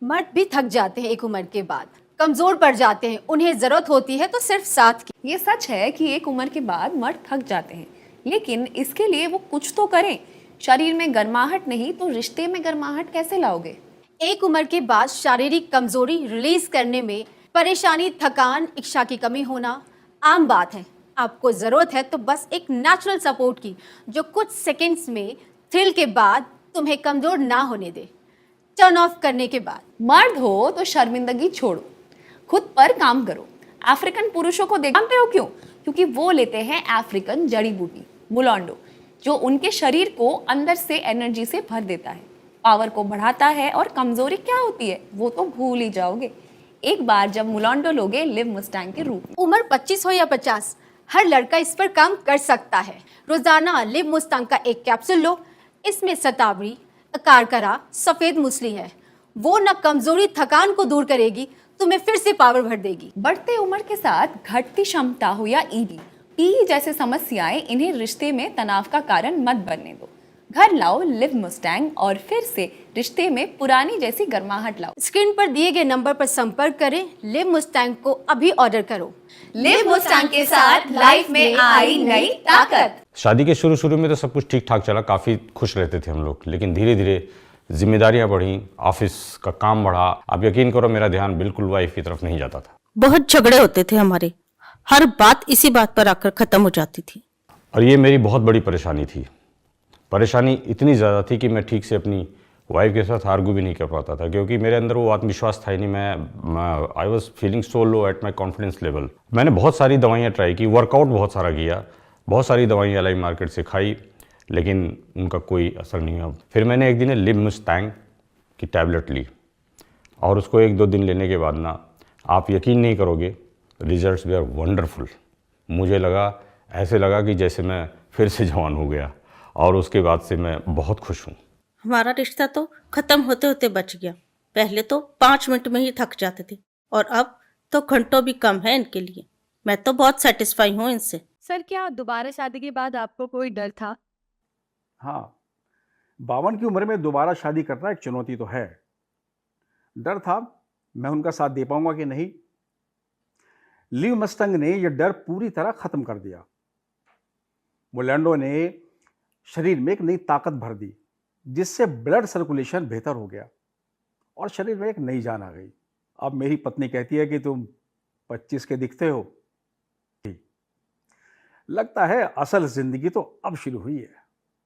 मर्द भी थक जाते हैं एक उम्र के बाद, कमजोर पड़ जाते हैं, उन्हें जरूरत होती है तो सिर्फ साथ की। ये सच है कि एक उम्र के बाद मर्द थक जाते हैं, लेकिन इसके लिए वो कुछ तो करें। शरीर में गर्माहट नहीं तो रिश्ते में गर्माहट कैसे लाओगे? एक उम्र के बाद शारीरिक कमजोरी रिलीज करने में परेशानी, थकान, इच्छा की कमी होना आम बात है। आपको जरूरत है तो बस एक नेचुरल सपोर्ट की, जो कुछ सेकंड्स में थ्रिल के बाद तुम्हें कमजोर ना होने दे। टर्न ऑफ करने के बाद मर्द हो तो शर्मिंदगी छोड़ो, खुद पर काम करो। अफ्रीकन पुरुषों को जानते हो क्यों? क्योंकि वो लेते हैं अफ्रीकन जड़ी बूटी मुलांडो, जो उनके शरीर को अंदर से एनर्जी से भर देता है, पावर को बढ़ाता है। और कमजोरी क्या होती है वो तो भूल ही जाओगे एक बार जब मुलांडो लोगे लिव मस्टैंग के रूप में। उम्र 25 हो या 50, हर लड़का इस पर काम कर सकता है। रोजाना लिव मुस्तांग का एक कैप्सूल लो। इसमें शतावरी, अकारकरा, सफेद मूसली है। वो न कमजोरी, थकान को दूर करेगी, तुम्हें फिर से पावर भर देगी। बढ़ते उम्र के साथ घटती क्षमता हो या ईडी, पी जैसे समस्याएं, इन्हें रिश्ते में तनाव का कारण मत बनने दो। घर लाओ लिव मुस्टैंग और फिर से रिश्ते में पुरानी जैसी गर्माहट लाओ। स्क्रीन पर दिए गए नंबर पर संपर्क करें। लिव मुस्टैंग को अभी ऑर्डर करो। लिव मुस्टैंग के साथ लाइफ में आई नई ताकत। शादी के शुरू शुरू में तो सब कुछ ठीक ठाक चला, काफ़ी खुश रहते थे हम लोग, लेकिन धीरे धीरे जिम्मेदारियां बढ़ी, ऑफिस का काम बढ़ा। आप यकीन करो मेरा ध्यान बिल्कुल वाइफ की तरफ नहीं जाता था। बहुत झगड़े होते थे हमारे, हर बात इसी बात पर आकर खत्म हो जाती थी। और ये मेरी बहुत बड़ी परेशानी थी। परेशानी इतनी ज़्यादा थी कि मैं ठीक से अपनी वाइफ के साथ आर्गू भी नहीं कर पाता था, क्योंकि मेरे अंदर वो आत्मविश्वास था ही नहीं। मैं I was feeling so low at my confidence level. मैंने बहुत सारी दवाइयाँ ट्राई की, वर्कआउट बहुत सारा किया, बहुत सारी दवाइयाँ एलआई मार्केट से खाई, लेकिन उनका कोई असर नहीं हुआ। फिर मैंने एक दिन लिव मुस्टैंग की टैबलेट ली और उसको 1-2 दिन लेने के बाद ना, आप यकीन नहीं करोगे, रिजल्ट्स वे आर वंडरफुल। मुझे लगा, ऐसे लगा कि जैसे मैं फिर से जवान हो गया, और उसके बाद से मैं बहुत खुश हूँ। हमारा रिश्ता तो खत्म होते होते बच गया। पहले तो 5 मिनट में ही थक जाते थे, और अब तो घंटों भी कम है इनके लिए। मैं तो बहुत सेटिस्फाई हूँ इनसे। सर, क्या दोबारा शादी के बाद आपको कोई डर था? हाँ, 52 की उम्र में दोबारा शादी करना एक चुनौती तो है। डर था मैं उनका साथ दे पाऊंगा कि नहीं। लिव मस्टैंग ने यह डर पूरी तरह खत्म कर दिया। मुलांडो ने शरीर में एक नई ताकत भर दी, जिससे ब्लड सर्कुलेशन बेहतर हो गया और शरीर में एक नई जान आ गई। अब मेरी पत्नी कहती है कि तुम 25 के दिखते हो। लगता है असल जिंदगी तो अब शुरू हुई है।